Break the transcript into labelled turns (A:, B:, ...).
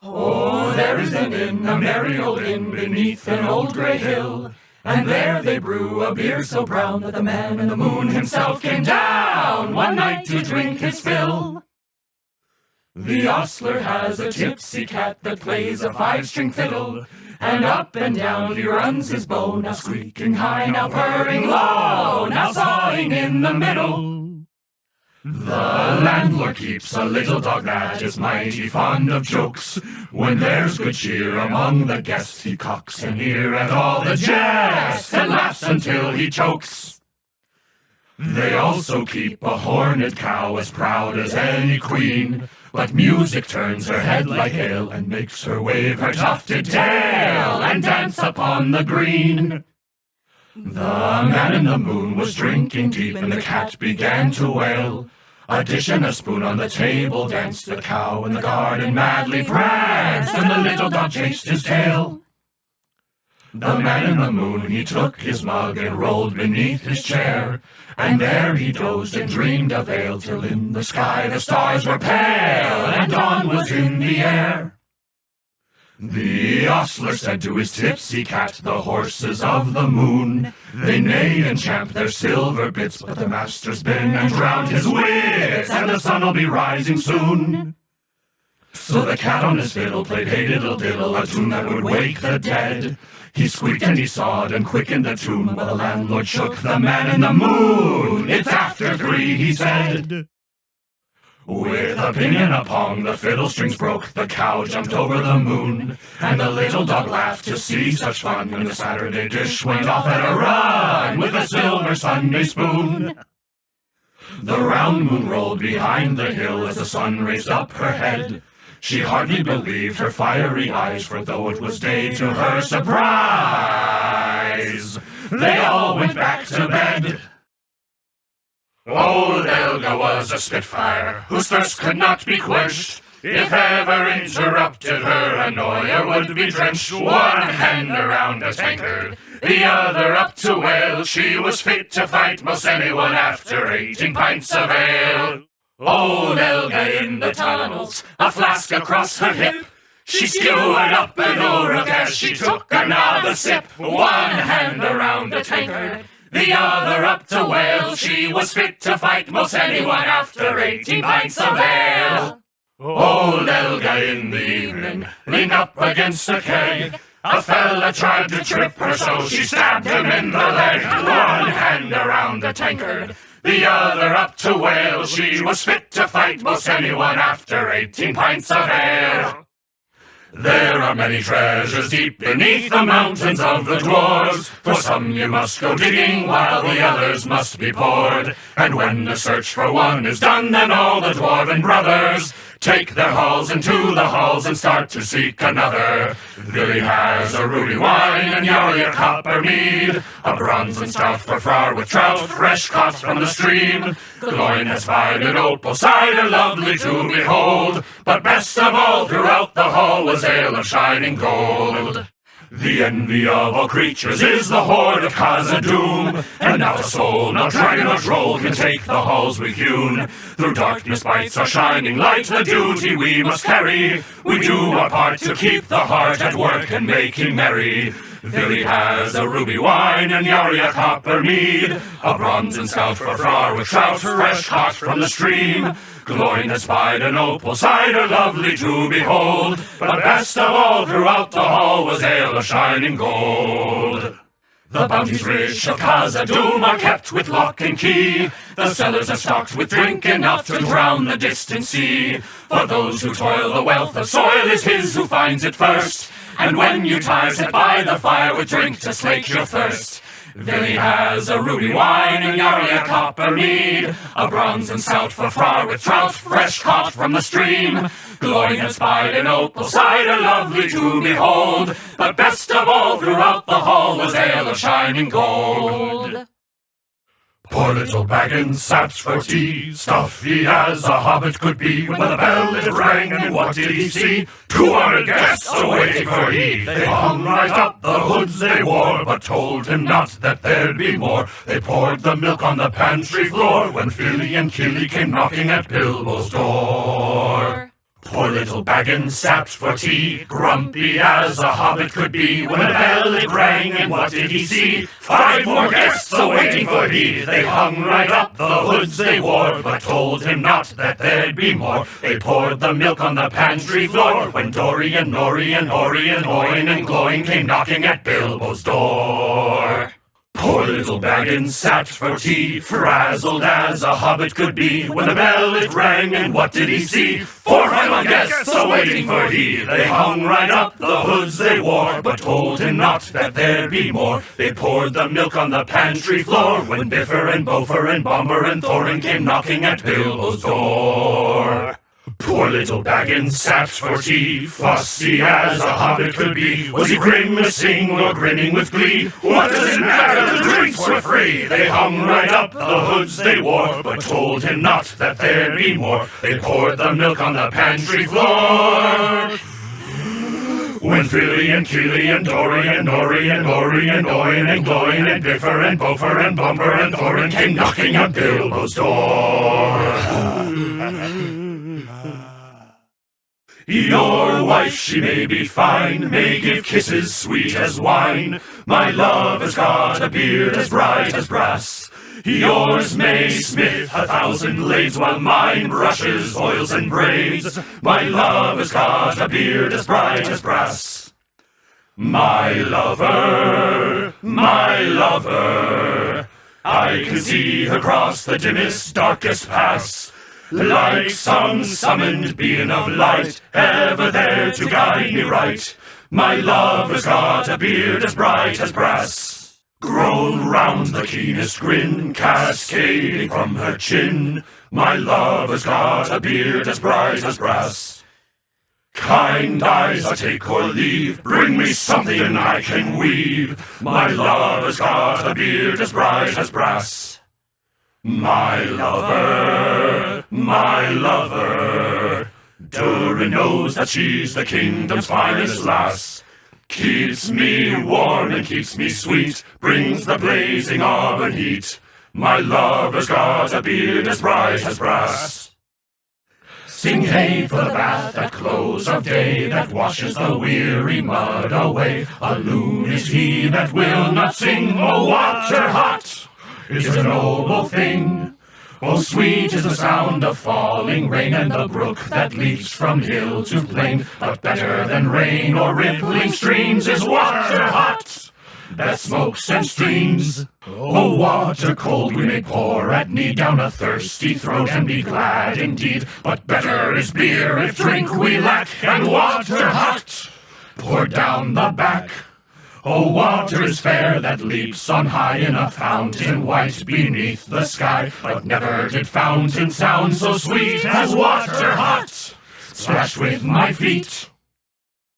A: Oh, there is an inn, a merry old inn, beneath an old grey hill, and there they brew a beer so brown that the man in the moon himself came down one night to drink his fill. The ostler has a tipsy cat that plays a five-string fiddle, and up and down he runs his bow, now squeaking high, now purring low, now sawing in the middle. The landlord keeps a little dog that is mighty fond of jokes. When there's good cheer among the guests, he cocks an ear at all the jests and laughs until he chokes. They also keep a horned cow as proud as any queen, but music turns her head like hail and makes her wave her tufted tail and dance upon the green. The man in the moon was drinking deep and the cat began to wail. A dish and a spoon on the table danced, the cow in the garden madly pranced, and the little dog chased his tail. The man in the moon, he took his mug and rolled beneath his chair, and there he dozed and dreamed of ale, till in the sky the stars were pale, and dawn was in the air. The ostler said to his tipsy cat, the horses of the moon, they neigh and champ their silver bits, but the master's been and drowned his wits, and the sun'll be rising soon. So the cat on his fiddle played hey diddle diddle, a tune that would wake the dead. He squeaked and he sawed and quickened the tune, while the landlord shook the man in the moon. It's after 3, he said. With a ping and a pong, the fiddle strings broke, the cow jumped over the moon, and the little dog laughed to see such fun, and the Saturday dish went off at a run with a silver Sunday spoon. The round moon rolled behind the hill as the sun raised up her head. She hardly believed her fiery eyes, for though it was day, to her surprise, they all went back to bed. Old Elga was a spitfire, whose thirst could not be quenched. If ever interrupted, her annoyer would be drenched. One hand around a tankard, the other up to wail. She was fit to fight most anyone after 18 pints of ale. Old Elga in the tunnels, a flask across her hip, she skewered up an oruk as she took another sip. One hand around a tankard, the other up to wail. She was fit to fight most anyone after 18 pints of ale. Old Elga in the evening leaned up against a keg. A fella tried to trip her, so she stabbed him in the leg. One hand around the tankard, the other up to wail. She was fit to fight most anyone after 18 pints of ale. There are many treasures deep beneath the mountains of the dwarves. For some you must go digging, while the others must be poured. And when the search for one is done, then all the Dwarven brothers take their hauls into the halls and start to seek another. Billy has a ruby wine and Yarry a copper mead, a bronze stout for frar with trout fresh caught from the stream. Gloin has spied an opal cider lovely to behold, but best of all throughout the hall was ale of shining gold. The envy of all creatures is the horde of Khazad-dûm, and not a soul, not dragon or troll, can take the halls we've hewn. Through darkness bites our shining light, the duty we must carry. We do our part to keep the heart at work and making merry. Billy has a ruby wine and Yarry a copper mead, a bronze stout for frar with trout fresh caught from the stream. Gloin has spied an opal cider lovely to behold, but best of all throughout the hall was ale of shining gold. The bounties rich of Khazad-dûm are kept with lock and key. The cellars are stocked with drink enough to drown the distant sea. For those who toil, the wealth of soil is his who finds it first. And when you tire, sit by the fire with drink to slake your thirst. Billy has a ruby wine and Yarry a copper mead, a bronze stout for frar with trout fresh caught from the stream. Gloin had spied an opal cider lovely to behold, but best of all throughout the hall was ale of shining gold. Poor little Baggins sat for tea, stuffy as a hobbit could be, when the bell it rang, and what did he see? 200 guests awaiting for he. They hung right up the hoods they wore, but told him not that there'd be more. They poured the milk on the pantry floor, when Philly and Killy came knocking at Bilbo's door. Poor little Baggins sat for tea, grumpy as a hobbit could be, when a bell it rang, and what did he see? 5 more guests a-waiting for he. They hung right up the hoods they wore, but told him not that there'd be more. They poured the milk on the pantry floor, when Dorian, Norian, Orian, Oin, and Gloin came knocking at Bilbo's door. Poor little Baggins sat for tea, frazzled as a hobbit could be, when the bell it rang, and what did he see? 4 final guests a-waiting for he. They hung right up the hoods they wore, but told him not that there'd be more. They poured the milk on the pantry floor, when Biffer and Bofer and Bomber and Thorin came knocking at Bilbo's door. Poor little Baggins sat for tea, fussy as a hobbit could be. Was he grimacing or grinning with glee? What does it matter? The drinks were free. They hung right up the hoods they wore, but told him not that there'd be more. They poured the milk on the pantry floor, when Philly and Keely and Dory and Nori and Ori and Oin and Gloin and Biffer and Bofer and Bumper and Thorin came knocking at Bilbo's door. Your wife, she may be fine, may give kisses sweet as wine. My love has got a beard as bright as brass. Yours may smith 1,000 blades, while mine brushes, oils, and braids. My love has got a beard as bright as brass. My lover, I can see her cross the dimmest, darkest pass, like some summoned being of light, ever there to guide me right. My love has got a beard as bright as brass, grown round the keenest grin, cascading from her chin. My love has got a beard as bright as brass. Kind eyes, I take or leave, bring me something I can weave. My love has got a beard as bright as brass. My lover, Durin knows that she's the kingdom's finest lass. Keeps me warm and keeps me sweet, brings the blazing auburn heat. My lover's got a beard as bright as brass. Sing hey for the bath at close of day, that washes the weary mud away. A loon is he that will not sing, oh water hot is a noble thing. Oh, sweet is the sound of falling rain, and the brook that leaps from hill to plain. But better than rain or rippling streams is water hot that smokes and steams. Oh, water cold we may pour at need, down a thirsty throat, and be glad indeed. But better is beer if drink we lack, and water hot poured down the back. Oh, water is fair that leaps on high in a fountain white beneath the sky. But never did fountain sound so sweet as water hot splashed with my feet.